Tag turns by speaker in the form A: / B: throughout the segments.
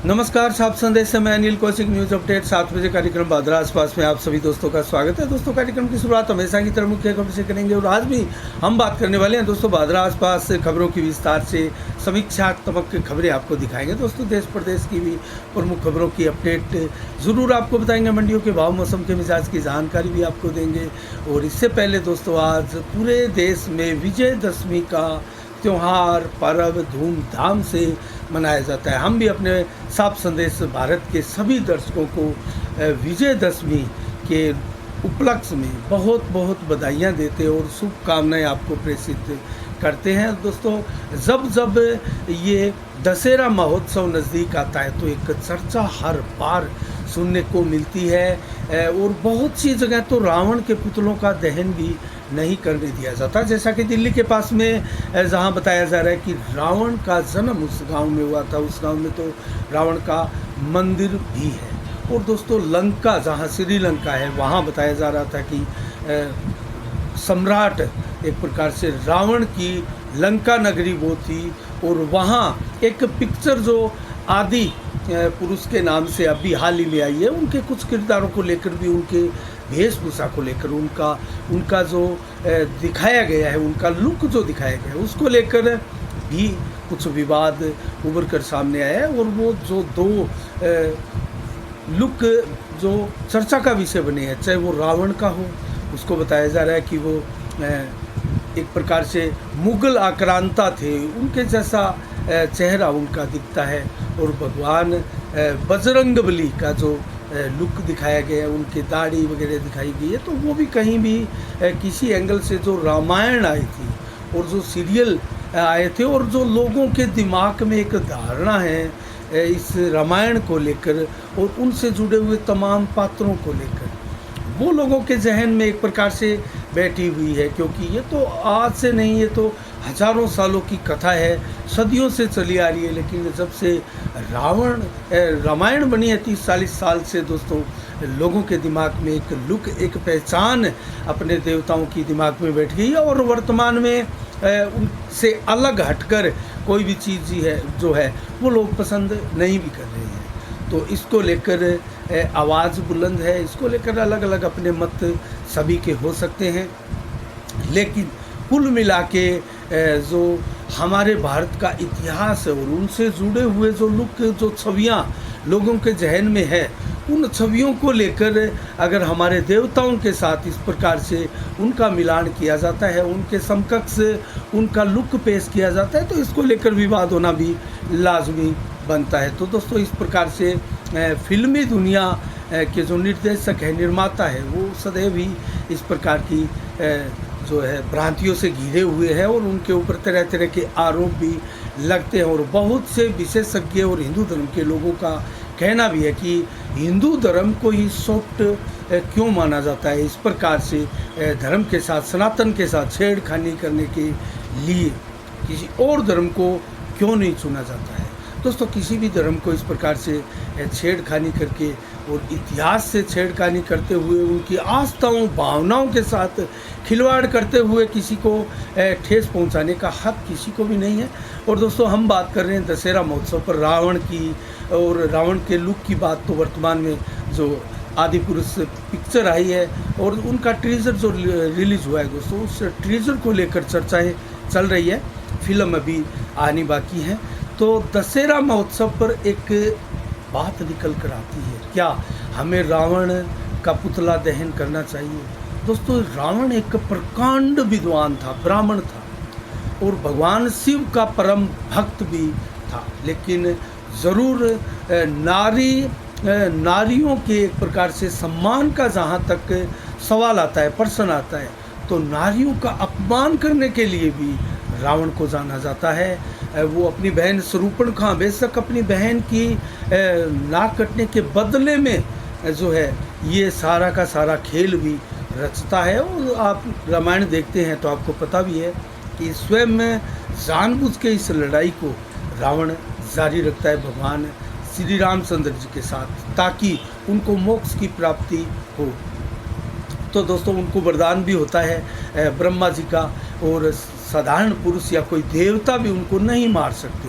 A: नमस्कार, साफ संदेश से मैं अनिल कौशिक। न्यूज़ अपडेट 7 बजे कार्यक्रम भादरा आसपास में आप सभी दोस्तों का स्वागत है। दोस्तों, कार्यक्रम की शुरुआत हमेशा की तरह मुख्य खबर से करेंगे और आज भी हम बात करने वाले हैं दोस्तों भादरा आसपास से खबरों की विस्तार से समीक्षात्मक खबरें आपको दिखाएंगे। दोस्तों, देश प्रदेश की भी प्रमुख खबरों की अपडेट ज़रूर आपको बताएंगे। मंडियों के भाव, मौसम के मिजाज की जानकारी भी आपको देंगे। और इससे पहले दोस्तों, आज पूरे देश में विजयदशमी का त्यौहार पर्व धूमधाम से मनाया जाता है। हम भी अपने साफ संदेश भारत के सभी दर्शकों को विजयदशमी के उपलक्ष्य में बहुत बहुत बधाइयाँ देते और शुभकामनाएं आपको प्रेषित करते हैं। दोस्तों, जब ये दशहरा महोत्सव नज़दीक आता है तो एक चर्चा हर बार सुनने को मिलती है और बहुत सी जगह तो रावण के पुतलों का दहन भी नहीं करने दिया जाता। जैसा कि दिल्ली के पास में जहां बताया जा रहा है कि रावण का जन्म उस गांव में हुआ था। उस गांव में तो रावण का मंदिर भी है। और दोस्तों, लंका जहां श्रीलंका है वहां बताया जा रहा था कि सम्राट एक प्रकार से रावण की लंका नगरी वो थी। और वहाँ एक पिक्चर जो आदि पुरुष के नाम से अभी हाल ही में आई है, उनके कुछ किरदारों को लेकर भी, उनके वेशभूषा को लेकर, उनका जो दिखाया गया है, उनका लुक जो दिखाया गया है, उसको लेकर भी कुछ विवाद उभर कर सामने आया है। और वो जो दो लुक जो चर्चा का विषय बने हैं, चाहे वो रावण का हो, उसको बताया जा रहा है कि वो एक प्रकार से मुगल आक्रांता थे, उनके जैसा चेहरा उनका दिखता है। और भगवान बजरंगबली का जो लुक दिखाया गया है, उनकी दाढ़ी वगैरह दिखाई गई है, तो वो भी कहीं भी किसी एंगल से जो रामायण आई थी और जो सीरियल आए थे और जो लोगों के दिमाग में एक धारणा है इस रामायण को लेकर और उनसे जुड़े हुए तमाम पात्रों को लेकर, वो लोगों के जहन में एक प्रकार से बैठी हुई है। क्योंकि ये तो आज से नहीं, ये तो हजारों सालों की कथा है, सदियों से चली आ रही है। लेकिन जब से रामायण बनी है 30-40 साल से दोस्तों, लोगों के दिमाग में एक लुक, एक पहचान अपने देवताओं की दिमाग में बैठ गई है। और वर्तमान में उनसे अलग हटकर कोई भी चीज़ जो है वो लोग पसंद नहीं भी कर रहे हैं। तो इसको लेकर आवाज़ बुलंद है, इसको लेकर अलग अलग अपने मत सभी के हो सकते हैं। लेकिन कुल मिला के जो हमारे भारत का इतिहास है और उनसे जुड़े हुए जो लुक, जो छवियाँ लोगों के जहन में है, उन छवियों को लेकर अगर हमारे देवताओं के साथ इस प्रकार से उनका मिलान किया जाता है, उनके समकक्ष उनका लुक पेश किया जाता है, तो इसको लेकर विवाद होना भी लाजमी बनता है। तो दोस्तों, इस प्रकार से फिल्मी दुनिया के जो निर्देशक है, निर्माता है, वो सदैव ही इस प्रकार की जो है भ्रांतियों से घिरे हुए हैं और उनके ऊपर तरह तरह के आरोप भी लगते हैं। और बहुत से विशेषज्ञ और हिंदू धर्म के लोगों का कहना भी है कि हिंदू धर्म को ही सॉफ्ट क्यों माना जाता है, इस प्रकार से धर्म के साथ, सनातन के साथ छेड़खानी करने के लिए किसी और धर्म को क्यों नहीं चुना जाता है। दोस्तों, किसी भी धर्म को इस प्रकार से छेड़खानी करके और इतिहास से छेड़खानी करते हुए, उनकी आस्थाओं भावनाओं के साथ खिलवाड़ करते हुए किसी को ठेस पहुंचाने का हक किसी को भी नहीं है। और दोस्तों, हम बात कर रहे हैं दशहरा महोत्सव पर रावण की, और रावण के लुक की बात तो वर्तमान में जो आदि पुरुष पिक्चर आई है और उनका ट्रीजर जो रिलीज़ हुआ है दोस्तों, उस ट्रीजर को लेकर चर्चाएँ चल रही है। फिल्म अभी आनी बाकी है। तो दशहरा महोत्सव पर एक बात निकल कर आती है, क्या हमें रावण का पुतला दहन करना चाहिए? दोस्तों, रावण एक प्रकांड विद्वान था, ब्राह्मण था और भगवान शिव का परम भक्त भी था। लेकिन ज़रूर नारियों के एक प्रकार से सम्मान का जहाँ तक सवाल आता है, प्रश्न आता है, तो नारियों का अपमान करने के लिए भी रावण को जाना जाता है। वो अपनी बहन शूर्पणखा बेशक अपनी बहन की नाक कटने के बदले में जो है ये सारा का सारा खेल भी रचता है। और आप रामायण देखते हैं तो आपको पता भी है कि स्वयं में जानबूझ के इस लड़ाई को रावण जारी रखता है भगवान श्री रामचंद्र जी के साथ, ताकि उनको मोक्ष की प्राप्ति हो। तो दोस्तों, उनको वरदान भी होता है ब्रह्मा जी का, और साधारण पुरुष या कोई देवता भी उनको नहीं मार सकते।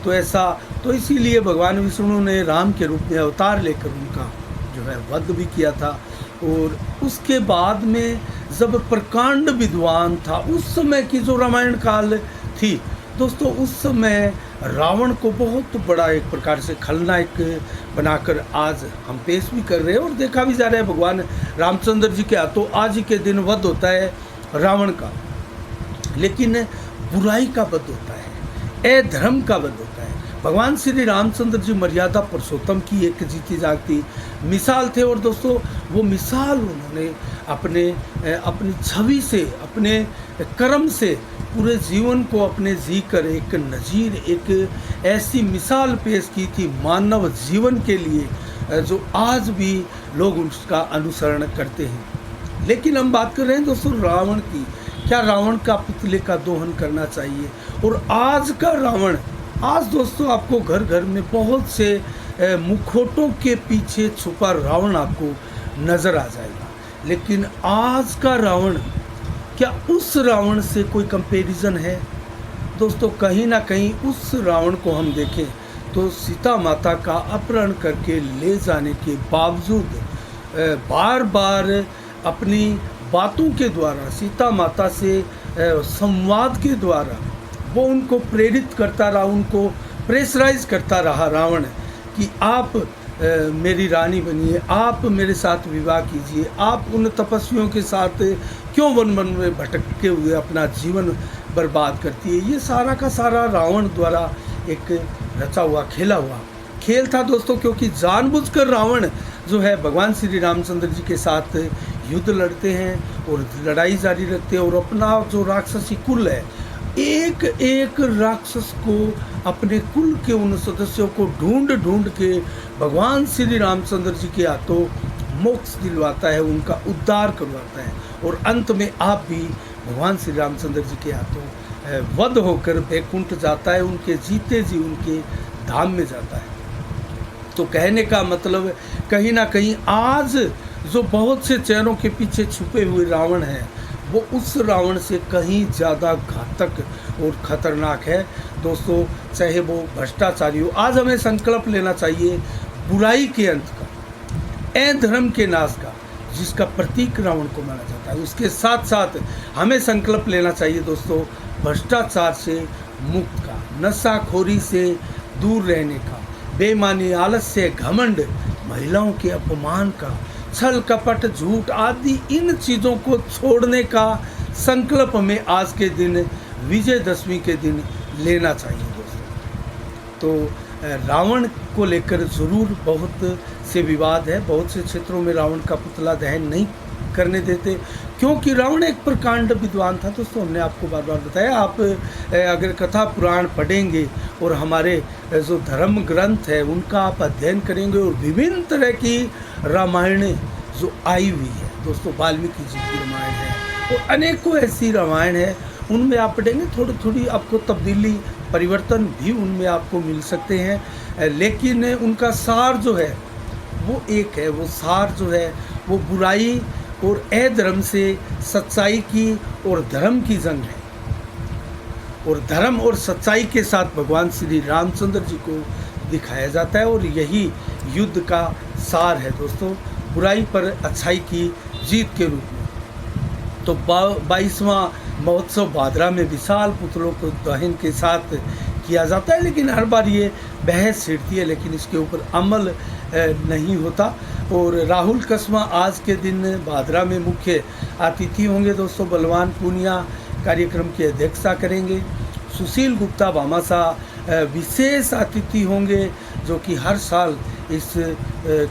A: तो ऐसा तो इसीलिए भगवान विष्णु ने राम के रूप में अवतार लेकर उनका जो है वध भी किया था। और उसके बाद में जब प्रकांड विद्वान था, उस समय की जो रामायण काल थी दोस्तों, उस समय रावण को बहुत बड़ा एक प्रकार से खलनायक बनाकर आज हम पेश भी कर रहे हैं और देखा भी जा रहा है। भगवान रामचंद्र जी के हाथों आज ही के दिन वध होता है रावण का, लेकिन बुराई का वध होता है, अधर्म का वध होता है। भगवान श्री रामचंद्र जी मर्यादा पुरुषोत्तम की एक जीती जागती मिसाल थे। और दोस्तों वो मिसाल उन्होंने अपनी छवि से, अपने कर्म से पूरे जीवन को अपने जी कर एक नज़ीर, एक ऐसी मिसाल पेश की थी मानव जीवन के लिए जो आज भी लोग उसका अनुसरण करते हैं। लेकिन हम बात कर रहे हैं दोस्तों रावण की। क्या रावण का पुतले का दोहन करना चाहिए? और आज का रावण, आज दोस्तों आपको घर घर में बहुत से मुखौटों के पीछे छुपा रावण आपको नज़र आ जाएगा। लेकिन आज का रावण, क्या उस रावण से कोई कंपैरिजन है? दोस्तों कहीं ना कहीं उस रावण को हम देखें तो सीता माता का अपहरण करके ले जाने के बावजूद बार बार अपनी बातों के द्वारा, सीता माता से संवाद के द्वारा वो उनको प्रेरित करता रहा, उनको प्रेशराइज करता रहा रावण कि आप मेरी रानी बनिए, आप मेरे साथ विवाह कीजिए, आप उन तपस्वियों के साथ क्यों वन वन में भटकते हुए अपना जीवन बर्बाद करती है। ये सारा का सारा रावण द्वारा एक रचा हुआ खेला हुआ खेल था दोस्तों, क्योंकि जानबूझकर रावण जो है भगवान श्री रामचंद्र जी के साथ युद्ध लड़ते हैं और लड़ाई जारी रखते हैं और अपना जो राक्षसी कुल है, एक एक राक्षस को, अपने कुल के उन सदस्यों को ढूंढ ढूंढ के भगवान श्री रामचंद्र जी के हाथों मोक्ष दिलवाता है, उनका उद्धार करवाता है। और अंत में आप भी भगवान श्री रामचंद्र जी के हाथों वध होकर बैकुंठ जाता है, उनके जीते जी उनके धाम में जाता है। तो कहने का मतलब कहीं ना कहीं आज जो बहुत से चेहरों के पीछे छुपे हुए रावण हैं, वो उस रावण से कहीं ज़्यादा घातक और ख़तरनाक है दोस्तों, चाहे वो भ्रष्टाचारी हो। आज हमें संकल्प लेना चाहिए बुराई के अंत का, अधर्म के नाश का, जिसका प्रतीक रावण को माना जाता है। उसके साथ साथ हमें संकल्प लेना चाहिए दोस्तों भ्रष्टाचार से मुक्त का, नशाखोरी से दूर रहने का, बेईमानी, आलस्य, घमंड, महिलाओं के अपमान का, छल कपट, झूठ आदि इन चीज़ों को छोड़ने का संकल्प हमें आज के दिन, विजयदशमी के दिन लेना चाहिए दोस्तों। तो रावण को लेकर ज़रूर बहुत से विवाद है, बहुत से क्षेत्रों में रावण का पुतला दहन नहीं करने देते, क्योंकि रावण एक प्रकांड विद्वान था दोस्तों। हमने आपको बार बार बताया, आप अगर कथा पुराण पढ़ेंगे और हमारे जो धर्म ग्रंथ है उनका आप अध्ययन करेंगे और विभिन्न तरह की रामायणें जो आई हुई है दोस्तों, वाल्मीकि जी की रामायण है और अनेकों ऐसी रामायण है, उनमें आप पढ़ेंगे थोड़ी थोड़ी आपको तब्दीली, परिवर्तन भी उनमें आपको मिल सकते हैं, लेकिन उनका सार जो है वो एक है। वो सार जो है वो बुराई और अधर्म से सच्चाई की और धर्म की जंग है, और धर्म और सच्चाई के साथ भगवान श्री रामचंद्र जी को दिखाया जाता है, और यही युद्ध का सार है दोस्तों, बुराई पर अच्छाई की जीत के रूप में। तो 22वां महोत्सव भादरा में विशाल पुतलों को दहन के साथ किया जाता है, लेकिन हर बार ये बहस छिड़ती है, लेकिन इसके ऊपर अमल नहीं होता। और राहुल कसमा आज के दिन भादरा में मुख्य अतिथि होंगे दोस्तों। बलवान पूनिया कार्यक्रम की अध्यक्षता करेंगे। सुशील गुप्ता भामासा विशेष अतिथि होंगे, जो कि हर साल इस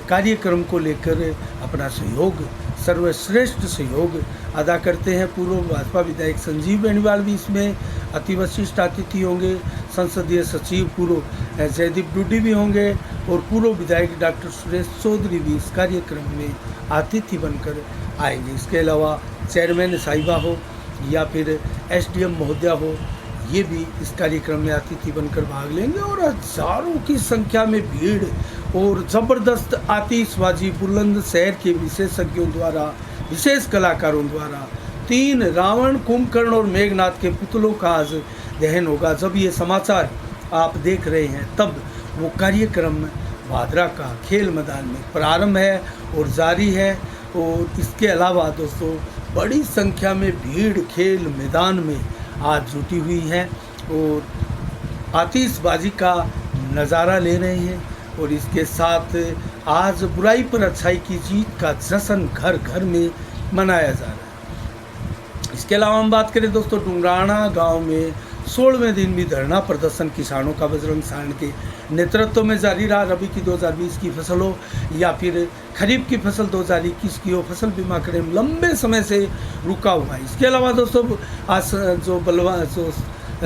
A: कार्यक्रम को लेकर अपना सहयोग, सर्वश्रेष्ठ सहयोग अदा करते हैं। पूर्व भाजपा विधायक संजीव बेनीवाल भी इसमें अति विशिष्ट अतिथि होंगे। संसदीय सचिव पूर्व जयदीप डुड्डी भी होंगे, और पूर्व विधायक डॉक्टर सुरेश चौधरी भी इस कार्यक्रम में अतिथि बनकर आएंगे। इसके अलावा चेयरमैन साहिबा हो या फिर एसडीएम महोदया हो, ये भी इस कार्यक्रम में अतिथि बनकर भाग लेंगे, और हजारों की संख्या में भीड़ और ज़बरदस्त आतिशबाजी बुलंदशहर के विशेषज्ञों द्वारा, विशेष कलाकारों द्वारा 3 रावण, कुंभकर्ण और मेघनाथ के पुतलों का आज दहन होगा। जब ये समाचार आप देख रहे हैं, तब वो कार्यक्रम भादरा का खेल मैदान में प्रारंभ है और जारी है। और इसके अलावा दोस्तों बड़ी संख्या में भीड़ खेल मैदान में आज जुटी हुई है और आतिशबाजी का नज़ारा ले रहे हैं। और इसके साथ आज बुराई पर अच्छाई की जीत का जश्न घर घर में मनाया जा रहा है। इसके अलावा हम बात करें दोस्तों, डुंगराना गांव में 16वें दिन भी धरना प्रदर्शन किसानों का बजरंग सारण के नेतृत्व में जारी रहा। रबी की 2020 की फसल हो या फिर खरीफ की फसल 2021 की हो, फसल बीमा क्लेम लंबे समय से रुका हुआ है। इसके अलावा दोस्तों आज जो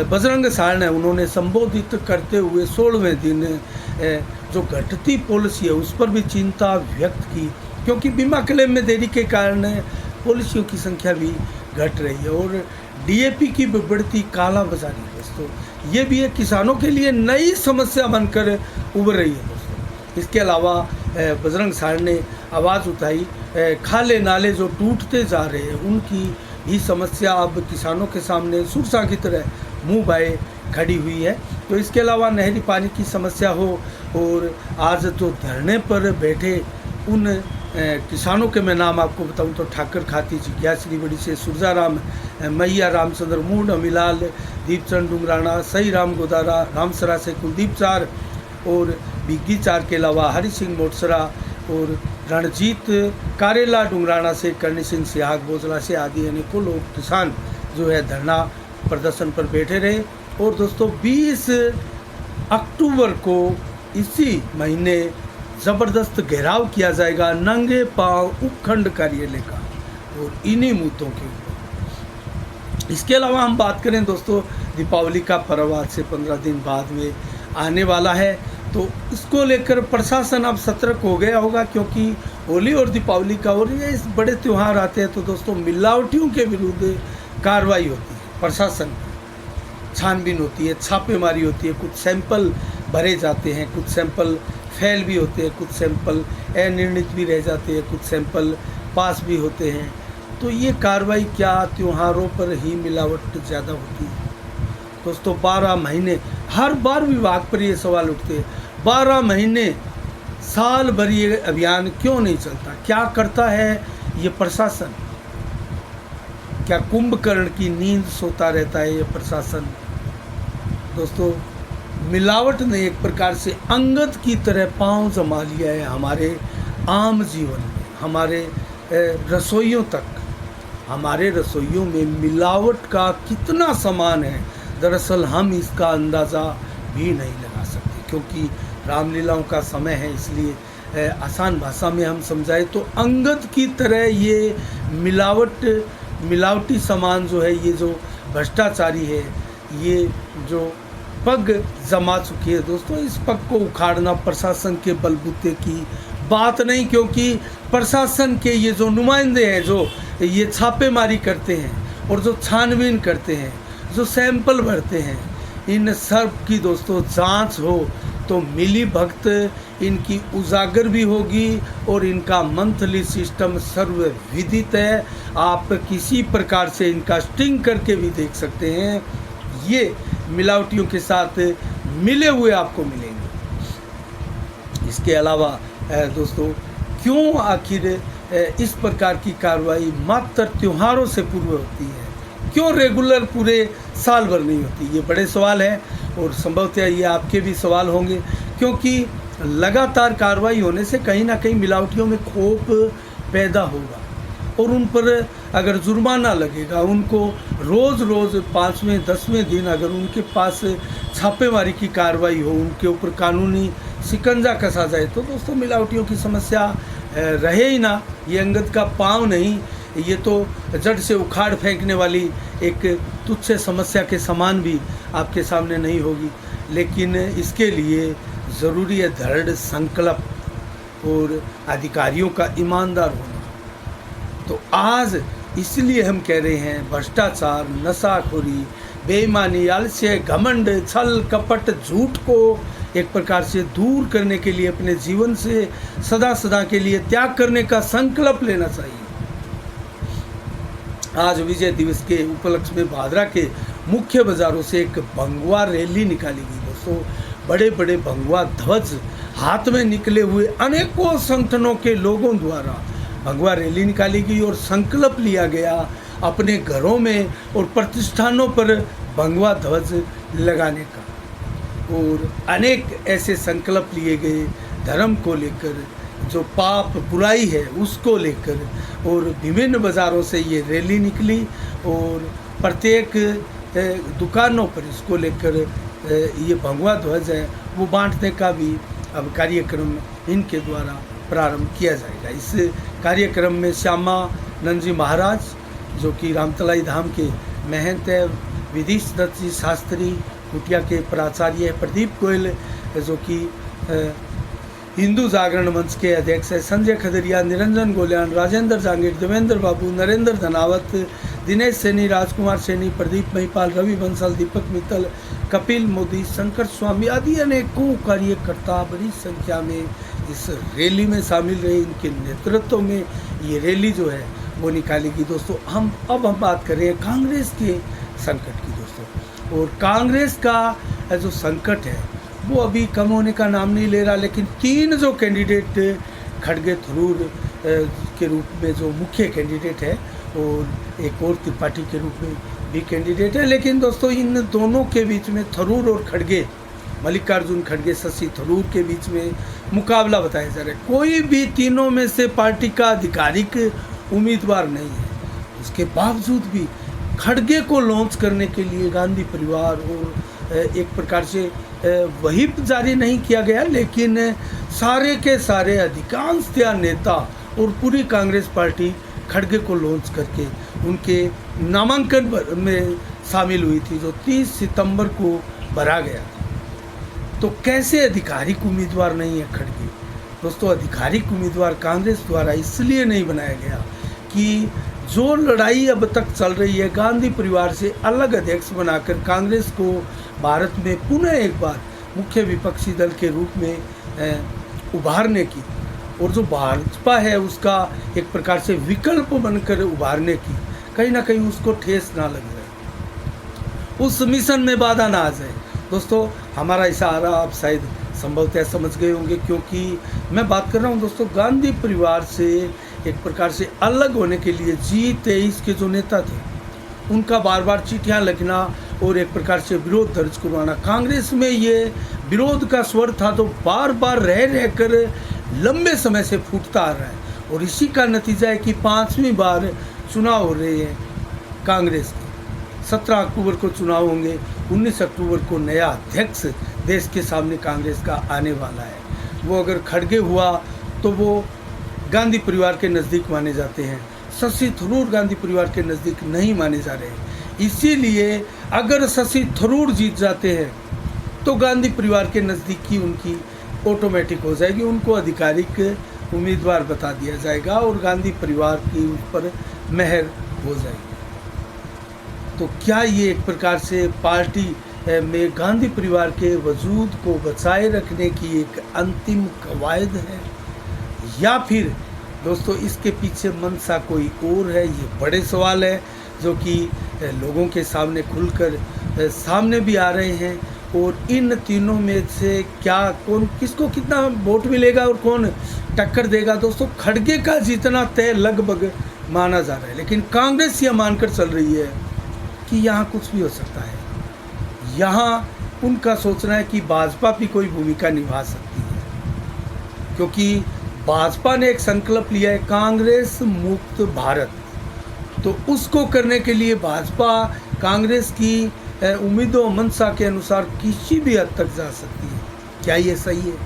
A: बजरंग सारण है, उन्होंने संबोधित करते हुए 16वें दिन जो घटती पॉलिसी है उस पर भी चिंता व्यक्त की, क्योंकि बीमा क्लेम में देरी के कारण पॉलिसियों की संख्या भी घट रही है और डीएपी की बढ़ती काला बाजारी दोस्तों, ये भी एक किसानों के लिए नई समस्या बनकर उभर रही है दोस्तों। इसके अलावा बजरंग सारण ने आवाज़ उठाई, खाले नाले जो टूटते जा रहे हैं उनकी भी समस्या अब किसानों के सामने सुरसा की तरह मुंह बाए खड़ी हुई है। तो इसके अलावा नहरी पानी की समस्या हो और आज जो धरने पर बैठे उन किसानों के मैं नाम आपको बताऊं तो ठाकर खाती जिज्ञासरी बड़ी से सुरजाराम मैया रामचंद्र मूड अमिलाल दीपचंद डुंगराना सही राम गोदारा रामसरा से कुलदीप चार और बिग्गी चार के अलावा हरि सिंह मोटसरा और रणजीत कारेला डुंगराना से करणी सिंह सिहाग बोजला से आदि अनेकों लोग किसान जो है धरना प्रदर्शन पर बैठे रहे। और दोस्तों 20 अक्टूबर को इसी महीने ज़बरदस्त घेराव किया जाएगा नंगे पांव उपखंड कार्यालय का और इन्हीं मुद्दों के ऊपर। इसके अलावा हम बात करें दोस्तों, दीपावली का पर्व आज से 15 दिन बाद में आने वाला है, तो इसको लेकर प्रशासन अब सतर्क हो गया होगा, क्योंकि होली और दीपावली का और ये इस बड़े त्यौहार आते हैं तो दोस्तों मिलावटियों के विरुद्ध कार्रवाई होती है, प्रशासन छानबीन होती है, छापेमारी होती है, कुछ सैंपल भरे जाते हैं, कुछ सैंपल फेल भी होते हैं, कुछ सैंपल अनिर्णित भी रह जाते हैं, कुछ सैंपल पास भी होते हैं। तो ये कार्रवाई क्या त्योहारों पर ही मिलावट ज़्यादा होती है दोस्तों? 12 महीने हर बार विभाग पर ये सवाल उठते हैं, 12 महीने साल भर ये अभियान क्यों नहीं चलता? क्या करता है ये प्रशासन? क्या कुंभकर्ण की नींद सोता रहता है ये प्रशासन? दोस्तों मिलावट ने एक प्रकार से अंगद की तरह पांव जमा लिया है हमारे आम जीवन में, हमारे रसोइयों तक। हमारे रसोइयों में मिलावट का कितना सामान है, दरअसल हम इसका अंदाज़ा भी नहीं लगा सकते, क्योंकि रामलीलाओं का समय है। इसलिए आसान भाषा में हम समझाएं तो अंगद की तरह ये मिलावटी सामान जो है, ये जो भ्रष्टाचारी है, ये जो पग जमा चुकी है दोस्तों, इस पग को उखाड़ना प्रशासन के बलबूते की बात नहीं, क्योंकि प्रशासन के ये जो नुमाइंदे हैं, जो ये छापेमारी करते हैं और जो छानबीन करते हैं, जो सैंपल भरते हैं, इन सब की दोस्तों जांच हो तो मिली भगत इनकी उजागर भी होगी और इनका मंथली सिस्टम सर्वविदित है। आप किसी प्रकार से इनका स्टिंग करके भी देख सकते हैं, ये मिलावटियों के साथ मिले हुए आपको मिलेंगे। इसके अलावा दोस्तों क्यों आखिर इस प्रकार की कार्रवाई मात्र त्योहारों से पूर्व होती है, क्यों रेगुलर पूरे साल भर नहीं होती? ये बड़े सवाल हैं और संभवतः ये आपके भी सवाल होंगे, क्योंकि लगातार कार्रवाई होने से कहीं ना कहीं मिलावटियों में खौफ पैदा होगा और उन पर अगर जुर्माना लगेगा, उनको रोज़ रोज़ 5वें 10वें दिन अगर उनके पास छापेमारी की कार्रवाई हो, उनके ऊपर कानूनी शिकंजा कसा जाए, तो दोस्तों मिलावटियों की समस्या रहे ही ना। ये अंगद का पाँव नहीं, ये तो जड़ से उखाड़ फेंकने वाली एक तुच्छ समस्या के समान भी आपके सामने नहीं होगी। लेकिन इसके लिए ज़रूरी है दृढ़ संकल्प और अधिकारियों का ईमानदार होना। तो आज इसलिए हम कह रहे हैं भ्रष्टाचार, नशाखोरी, बेईमानी, आलस्य, घमंड, छल कपट, झूठ को एक प्रकार से दूर करने के लिए अपने जीवन से सदा सदा के लिए त्याग करने का संकल्प लेना चाहिए। आज विजय दिवस के उपलक्ष्य में भादरा के मुख्य बाजारों से एक भंगवा रैली निकाली गई दोस्तों। दोस्तों बड़े बड़े भगवा ध्वज हाथ में निकले हुए अनेकों संगठनों के लोगों द्वारा भगवा रैली निकाली गई और संकल्प लिया गया अपने घरों में और प्रतिष्ठानों पर भगवा ध्वज लगाने का। और अनेक ऐसे संकल्प लिए गए धर्म को लेकर, जो पाप बुराई है उसको लेकर, और विभिन्न बाज़ारों से ये रैली निकली और प्रत्येक दुकानों पर इसको लेकर ये भगवा ध्वज है वो बांटने का भी अब कार्यक्रम इनके द्वारा प्रारंभ किया जाएगा। इस कार्यक्रम में श्यामानंद जी महाराज जो कि रामतलाई धाम के महंत है, विधीश दत्त जी शास्त्री कुटिया के प्राचार्य है, प्रदीप गोयल जो कि हिंदू जागरण मंच के अध्यक्ष है, संजय खदरिया, निरंजन गोल्यान, राजेंद्र जांगीर, देवेंद्र बाबू, नरेंद्र धनावत, दिनेश सैनी, राजकुमार सैनी, प्रदीप महिपाल, रवि बंसल, दीपक मित्तल, कपिल मोदी, शंकर स्वामी आदि अनेकों कार्यकर्ता बड़ी संख्या में इस रैली में शामिल रहे। इनके नेतृत्व में ये रैली जो है वो निकालेगी। दोस्तों हम बात कर रहे हैं कांग्रेस के संकट की दोस्तों, और कांग्रेस का जो संकट है वो अभी कम होने का नाम नहीं ले रहा, लेकिन 3 जो कैंडिडेट खड़गे थरूर के रूप में जो मुख्य कैंडिडेट है और एक और त्रिपाठी के रूप में भी कैंडिडेट है, लेकिन दोस्तों इन दोनों के बीच में थरूर और खड़गे, मल्लिकार्जुन खड़गे, शशि थरूर के बीच में मुकाबला बताया जा रहा है। कोई भी तीनों में से पार्टी का आधिकारिक उम्मीदवार नहीं है, उसके बावजूद भी खड़गे को लॉन्च करने के लिए गांधी परिवार और एक प्रकार से व्हिप जारी नहीं किया गया, लेकिन सारे के सारे अधिकांशतः नेता और पूरी कांग्रेस पार्टी खड़गे को लॉन्च करके उनके नामांकन में शामिल हुई थी जो 30 सितंबर को भरा गया था। तो कैसे आधिकारिक उम्मीदवार नहीं है खड़गे? दोस्तों आधिकारिक उम्मीदवार कांग्रेस द्वारा इसलिए नहीं बनाया गया कि जो लड़ाई अब तक चल रही है गांधी परिवार से अलग अध्यक्ष बनाकर कांग्रेस को भारत में पुनः एक बार मुख्य विपक्षी दल के रूप में उभारने की, और जो भाजपा है उसका एक प्रकार से विकल्प बनकर उभारने की, कहीं ना कहीं उसको ठेस ना लग जाए, उस मिशन में बाधा ना आ जाए। दोस्तों हमारा इशारा आप शायद संभवतः समझ गए होंगे, क्योंकि मैं बात कर रहा हूँ दोस्तों गांधी परिवार से एक प्रकार से अलग होने के लिए G23 के जो नेता थे उनका बार बार चिट्ठियाँ लिखना और एक प्रकार से विरोध दर्ज करवाना। कांग्रेस में ये विरोध का स्वर था तो बार बार रह कर लंबे समय से फूटता आ रहा है, और इसी का नतीजा है कि 5वीं बार चुनाव हो रहे हैं कांग्रेस के। 17 अक्टूबर को चुनाव होंगे, 19 अक्टूबर को नया अध्यक्ष देश के सामने कांग्रेस का आने वाला है। वो अगर खड़गे हुआ तो वो गांधी परिवार के नज़दीक माने जाते हैं, शशि थरूर गांधी परिवार के नज़दीक नहीं माने जा रहे। इसीलिए अगर शशि थरूर जीत जाते हैं तो गांधी परिवार के नज़दीकी उनकी ऑटोमेटिक हो जाएगी, उनको आधिकारिक उम्मीदवार बता दिया जाएगा और गांधी परिवार की उन पर मेहर हो जाएगी। तो क्या ये एक प्रकार से पार्टी में गांधी परिवार के वजूद को बचाए रखने की एक अंतिम कवायद है, या फिर दोस्तों इसके पीछे मंशा कोई और है? ये बड़े सवाल है जो कि लोगों के सामने खुलकर सामने भी आ रहे हैं। और इन तीनों में से क्या कौन किसको कितना वोट मिलेगा और कौन टक्कर देगा? दोस्तों खड़गे का जीतना तय लगभग माना जा रहा है, लेकिन कांग्रेस यह मानकर चल रही है कि यहाँ कुछ भी हो सकता है। यहाँ उनका सोचना है कि भाजपा भी कोई भूमिका निभा सकती है, क्योंकि भाजपा ने एक संकल्प लिया है कांग्रेस मुक्त भारत, तो उसको करने के लिए भाजपा कांग्रेस की उम्मीदों मंशा के अनुसार किसी भी हद तक जा सकती है। क्या ये सही है?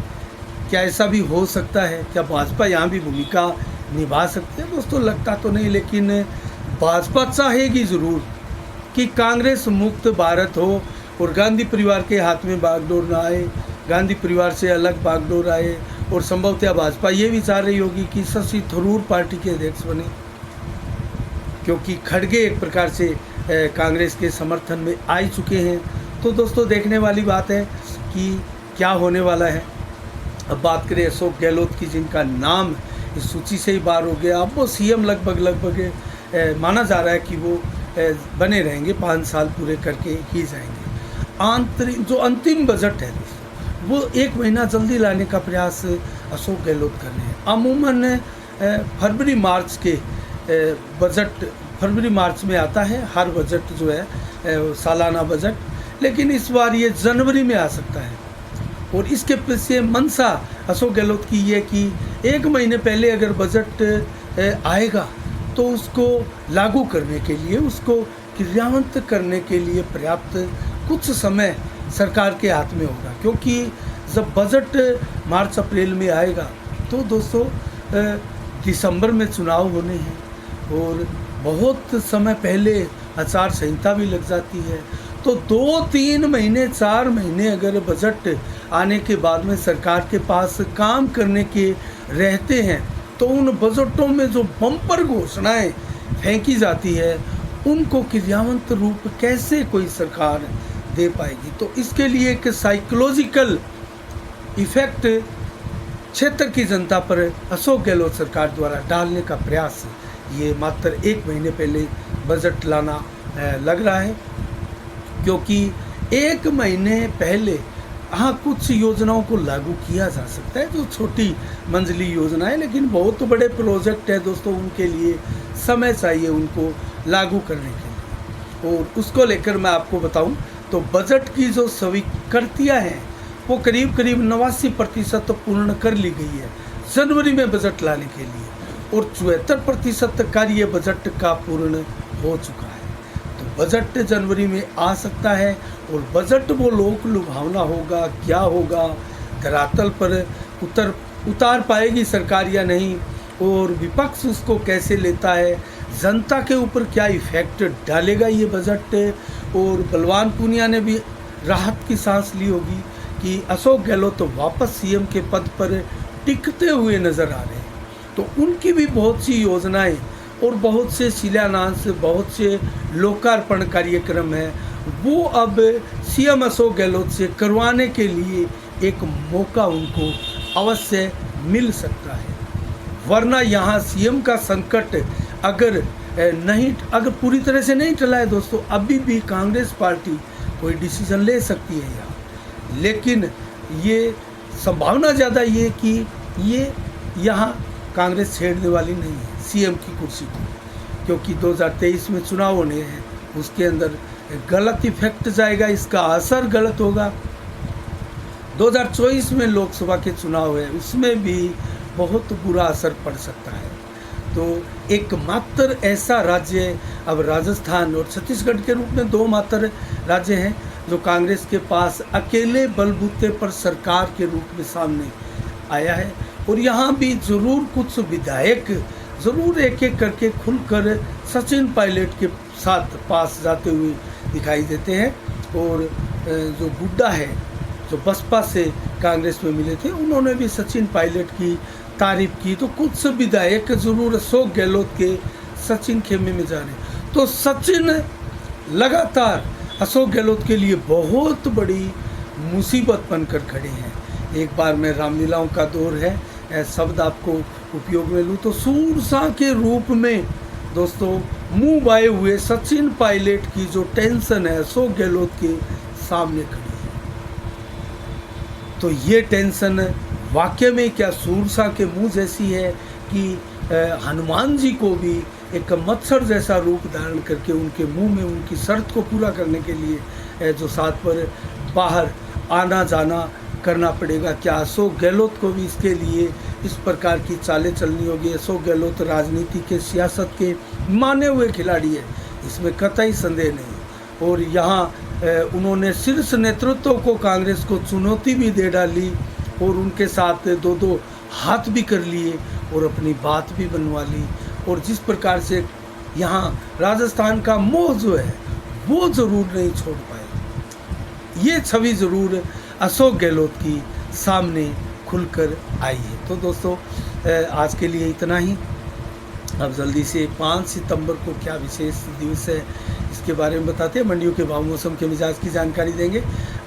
A: क्या ऐसा भी हो सकता है? क्या भाजपा यहाँ भी भूमिका निभा सकते हैं? दोस्तों लगता तो नहीं, लेकिन भाजपा चाहेगी ज़रूर कि कांग्रेस मुक्त भारत हो और गांधी परिवार के हाथ में बागडोर ना आए, गांधी परिवार से अलग बागडोर आए। और संभवतः भाजपा ये भी चाह रही होगी कि शशि थरूर पार्टी के अध्यक्ष बने, क्योंकि खड़गे एक प्रकार से कांग्रेस के समर्थन में आ चुके हैं। तो दोस्तों देखने वाली बात है कि क्या होने वाला है। अब बात करें अशोक गहलोत की, जिनका नाम इस सूची से ही बाहर हो गया, अब वो सीएम लगभग माना जा रहा है कि वो बने रहेंगे, 5 साल पूरे करके ही जाएंगे। आंतरिक जो अंतिम बजट है दोस्तों, वो 1 महीना जल्दी लाने का प्रयास अशोक गहलोत कर रहे हैं। अमूमन फरवरी मार्च के बजट फरवरी मार्च में आता है हर बजट जो है सालाना बजट, लेकिन इस बार ये जनवरी में आ सकता है। और इसके पीछे मंशा अशोक गहलोत की ये कि 1 महीने पहले अगर बजट आएगा तो उसको लागू करने के लिए, उसको क्रियान्वित करने के लिए पर्याप्त कुछ समय सरकार के हाथ में होगा, क्योंकि जब बजट मार्च अप्रैल में आएगा तो दोस्तों दिसंबर में चुनाव होने हैं और बहुत समय पहले आचार संहिता भी लग जाती है। तो 2-3 महीने 4 महीने अगर बजट आने के बाद में सरकार के पास काम करने के रहते हैं तो उन बजटों में जो बम्पर घोषणाएं फेंकी जाती है उनको क्रियान्वित रूप कैसे कोई सरकार दे पाएगी। तो इसके लिए एक साइकोलॉजिकल इफेक्ट क्षेत्र की जनता पर अशोक गहलोत सरकार द्वारा डालने का प्रयास ये मात्र 1 महीने पहले बजट लाना लग रहा है, क्योंकि 1 महीने पहले हाँ कुछ योजनाओं को लागू किया जा सकता है जो छोटी मंजिली योजना है, लेकिन बहुत बड़े प्रोजेक्ट है दोस्तों, उनके लिए समय चाहिए उनको लागू करने के लिए। और उसको लेकर मैं आपको बताऊं तो बजट की जो स्वीकृतियाँ हैं वो करीब 89% पूर्ण कर ली गई है जनवरी में बजट लाने के लिए, और 74% कार्य बजट का पूर्ण हो चुका है। तो बजट जनवरी में आ सकता है और बजट वो लोक लुभावना होगा, क्या होगा, धरातल पर उतार पाएगी सरकार या नहीं, और विपक्ष उसको कैसे लेता है, जनता के ऊपर क्या इफेक्ट डालेगा ये बजट। और बलवान पूनिया ने भी राहत की सांस ली होगी कि अशोक गहलोत तो वापस सीएम के पद पर टिकते हुए नजर आ रहे हैं, तो उनकी भी बहुत सी योजनाएं और बहुत से शिलान्यास, बहुत से लोकार्पण कार्यक्रम हैं, वो अब सीएम अशोक गहलोत से करवाने के लिए एक मौका उनको अवश्य मिल सकता है। वरना यहाँ सीएम का संकट अगर पूरी तरह से नहीं टला है दोस्तों, अभी भी कांग्रेस पार्टी कोई डिसीजन ले सकती है यहाँ, लेकिन ये संभावना ज़्यादा ये कि ये यहाँ कांग्रेस छेड़ने वाली नहीं है सीएम की कुर्सी को, क्योंकि 2023 में चुनाव होने हैं, उसके अंदर गलत इफेक्ट जाएगा, इसका असर गलत होगा। 2024 में लोकसभा के चुनाव है, उसमें भी बहुत बुरा असर पड़ सकता है। तो एकमात्र ऐसा राज्य अब राजस्थान और छत्तीसगढ़ के रूप में 2 मात्र राज्य हैं जो कांग्रेस के पास अकेले बलबूते पर सरकार के रूप में सामने आया है, और यहाँ भी ज़रूर कुछ विधायक ज़रूर एक एक करके खुलकर सचिन पायलट के साथ पास जाते हुए दिखाई देते हैं। और जो गुड्डा है जो बसपा से कांग्रेस में मिले थे, उन्होंने भी सचिन पायलट की तारीफ की, तो कुछ विधायक ज़रूर अशोक गहलोत के सचिन खेमे में जा रहे हैं। तो सचिन लगातार अशोक गहलोत के लिए बहुत बड़ी मुसीबत बनकर खड़े हैं। एक बार में रामलीलाओं का दौर है शब्द आपको उपयोग में लूँ तो सूरसा के रूप में दोस्तों मुंह बाए हुए सचिन पायलट की जो टेंशन है अशोक गहलोत के सामने खड़ी है। तो ये टेंशन वाकई में क्या सूरसा के मुंह जैसी है कि हनुमान जी को भी एक मच्छर जैसा रूप धारण करके उनके मुंह में उनकी शर्त को पूरा करने के लिए जो साथ पर बाहर आना जाना करना पड़ेगा। क्या अशोक गहलोत को भी इसके लिए इस प्रकार की चालें चलनी होगी? अशोक गहलोत राजनीति के सियासत के माने हुए खिलाड़ी है, इसमें कतई संदेह नहीं। और यहाँ उन्होंने शीर्ष नेतृत्व को कांग्रेस को चुनौती भी दे डाली और उनके साथ 2-2 हाथ भी कर लिए और अपनी बात भी बनवा ली। और जिस प्रकार से यहाँ राजस्थान का मोह जो है वो ज़रूर नहीं छोड़ पाए, ये छवि ज़रूर अशोक गहलोत की सामने खुलकर आई है। तो दोस्तों आज के लिए इतना ही। अब जल्दी से 5 सितंबर को क्या विशेष दिवस है इसके बारे में बताते हैं। मंडियों के भाव मौसम के मिजाज की जानकारी देंगे।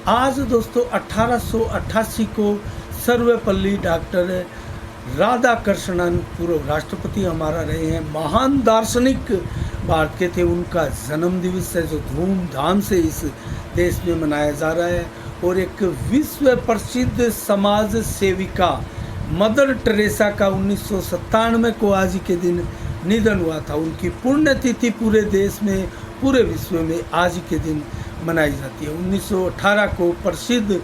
A: आज दोस्तों 1888 को सर्वपल्ली डॉक्टर राधाकृष्णन पूर्व राष्ट्रपति हमारा रहे हैं, महान दार्शनिक भारत के थे, उनका जन्म दिवस है जो धूमधाम से इस देश में मनाया जा रहा है। और एक विश्व प्रसिद्ध समाज सेविका मदर टेरेसा का 1997 को आज ही के दिन निधन हुआ था। उनकी पुण्यतिथि पूरे देश में, पूरे विश्व में आज ही के दिन मनाई जाती है। 1918 को प्रसिद्ध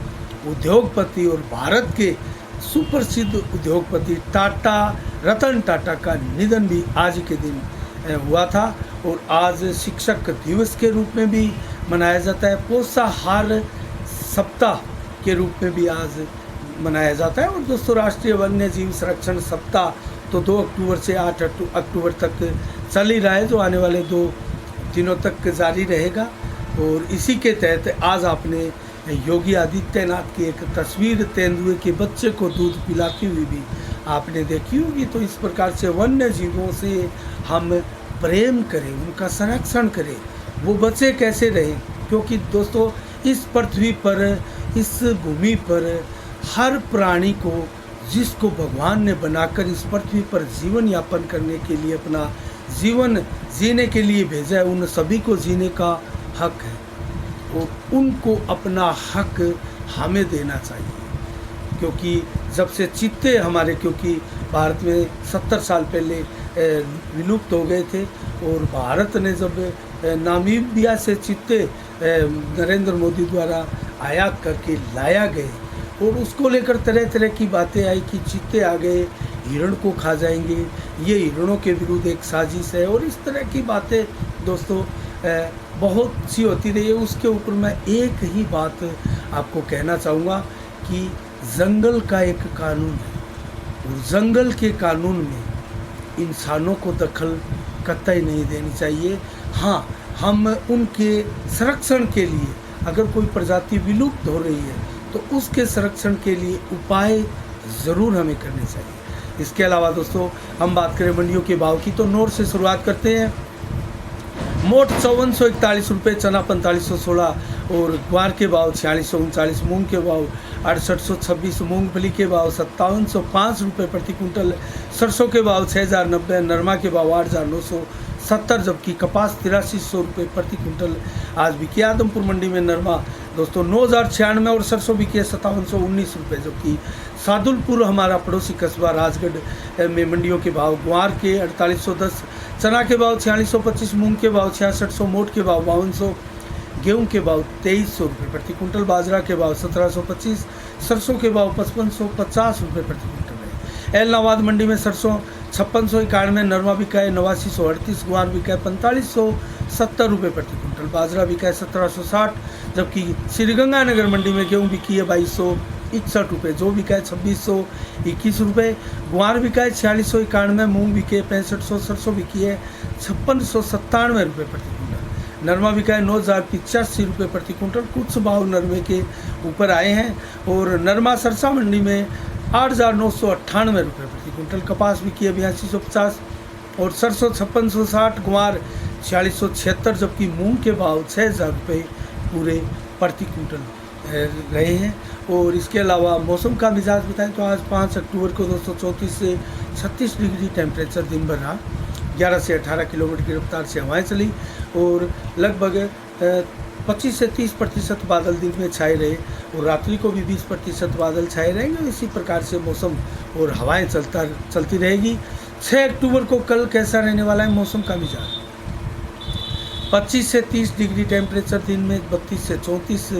A: उद्योगपति और भारत के सुप्रसिद्ध उद्योगपति रतन टाटा का निधन भी आज के दिन हुआ था। और आज शिक्षक दिवस के रूप में भी मनाया जाता है, पोषाहार सप्ताह के रूप में भी आज मनाया जाता है। और दोस्तों, राष्ट्रीय वन्य जीव संरक्षण सप्ताह तो 2 अक्टूबर से 8 अक्टूबर तक चल ही रहा है, जो आने वाले 2 दिनों तक जारी रहेगा। और इसी के तहत आज आपने योगी आदित्यनाथ की एक तस्वीर तेंदुए के बच्चे को दूध पिलाती हुई भी आपने देखी होगी। तो इस प्रकार से वन्य जीवों से हम प्रेम करें, उनका संरक्षण करें, वो बचे कैसे रहें। क्योंकि दोस्तों, इस पृथ्वी पर, इस भूमि पर हर प्राणी को, जिसको भगवान ने बनाकर इस पृथ्वी पर जीवन यापन करने के लिए, अपना जीवन जीने के लिए भेजा है, उन सभी को जीने का हक है। और उनको अपना हक हमें देना चाहिए। क्योंकि जब से चीते हमारे, क्योंकि भारत में 70 साल पहले विलुप्त हो गए थे, और भारत ने जब नामीबिया से चीते नरेंद्र मोदी द्वारा आयात करके लाया गए, और उसको लेकर तरह तरह की बातें आई कि चीते आ गए, हिरण को खा जाएंगे, ये हिरणों के विरुद्ध एक साजिश है, और इस तरह की बातें दोस्तों बहुत सी होती रही है। उसके ऊपर मैं एक ही बात आपको कहना चाहूँगा कि जंगल का एक कानून है, और जंगल के कानून में इंसानों को दखल कतई नहीं देनी चाहिए। हाँ, हम उनके संरक्षण के लिए, अगर कोई प्रजाति विलुप्त हो रही है तो उसके संरक्षण के लिए उपाय ज़रूर हमें करने चाहिए। इसके अलावा दोस्तों, हम बात करें मंडियों के भाव की, तो नोट से शुरुआत करते हैं। मोट 5441 रुपये, चना 4516, और ग्वार के भाव 4639, मूंग के भाव 6826, मूंगफली के भाव 5705 रुपये प्रति कुंटल, सरसों के भाव 6090, नरमा के भाव 8970, जबकि कपास 8300 रुपये प्रति कुंटल आज बिकी। आदमपुर मंडी में नरमा दोस्तों 9096 और सरसों बिकी 5719 रुपये, जबकि सादुलपुर हमारा पड़ोसी कस्बा राजगढ़ में मंडियों के भाव ग्वार के 4810, चना के भाव 4625, मूंग के भाव 6600, मोट के भाव 5200, गेहूं के भाव 2300 रुपये प्रति कुंटल, बाजरा के भाव 1725, सरसों के भाव 5550 रुपये प्रति कुंटल है। एलनाबाद मंडी में सरसों 5691, नरमा बिका है 8938, ग्वार बिका है 4570 रुपये प्रति कुंटल, बाजरा बिका है 1760, जबकि श्रीगंगानगर मंडी में गेहूँ बिकी है 2261 रुपये, जो बिका है 2621 रुपये, ग्वार बिका है 4691, मूंग बिके 6500, सरसों बिकी है 5697 रुपये प्रति कुंटल, नरमा बिका है 9085 रुपये प्रति कुंटल। कुछ भाव नरमे के ऊपर आए हैं, और नरमा सरसा मंडी में 8998 रुपये प्रति कुंटल, कपास बिकी है 8250, और सरसों 5660, ग्वार 4676, जबकि मूंग के भाव 6000 रुपये पूरे प्रति कुंटल रहे हैं। और इसके अलावा मौसम का मिजाज बताएं तो आज 5 अक्टूबर को दोस्तों 34 से 36 डिग्री टेम्परेचर दिन भर रहा। 11 से 18 किलोमीटर की रफ्तार से हवाएं चली, और लगभग 25 से 30% बादल दिन में छाए रहे, और रात्रि को भी 20% बादल छाए रहेंगे। इसी प्रकार से मौसम और हवाएं चलती रहेगी। 6 अक्टूबर को कल कैसा रहने वाला है मौसम का मिजाज? 25 से 30 डिग्री टेम्परेचर दिन में, 32 से 34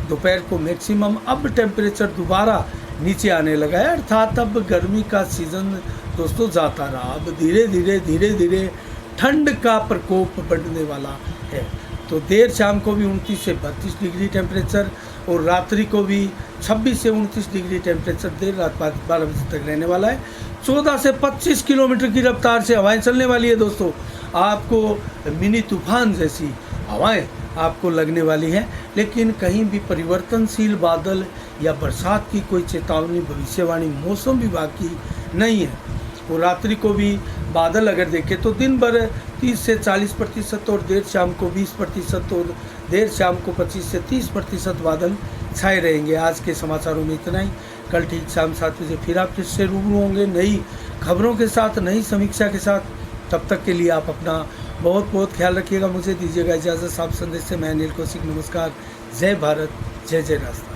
A: दोपहर को मैक्सिमम। अब टेम्परेचर दोबारा नीचे आने लगा है, अर्थात अब गर्मी का सीज़न दोस्तों जाता रहा। अब धीरे धीरे ठंड का प्रकोप बढ़ने वाला है। तो देर शाम को भी 29 से 32 डिग्री टेम्परेचर, और रात्रि को भी 26 से 29 डिग्री टेम्परेचर देर रात 12 बजे तक रहने वाला है। 14 से 25 किलोमीटर की रफ्तार से हवाएं चलने वाली है दोस्तों। आपको मिनी तूफान जैसी हवाएं आपको लगने वाली है, लेकिन कहीं भी परिवर्तनशील बादल या बरसात की कोई चेतावनी, भविष्यवाणी मौसम विभाग की नहीं है। और रात्रि को भी बादल अगर देखें तो दिन भर 30 से 40% और देर शाम को 20% और देर शाम को 25 से 30% बादल छाए रहेंगे। आज के समाचारों में इतना ही। कल ठीक शाम 7 बजे फिर आप इससे रूबरू होंगे नई खबरों के साथ, नई समीक्षा के साथ। तब तक के लिए आप अपना बहुत बहुत ख्याल रखिएगा। मुझे दीजिएगा इजाज़त। साफ संदेश से मैं अनिल कौशिक, नमस्कार। जय भारत, जय जय राष्ट्र।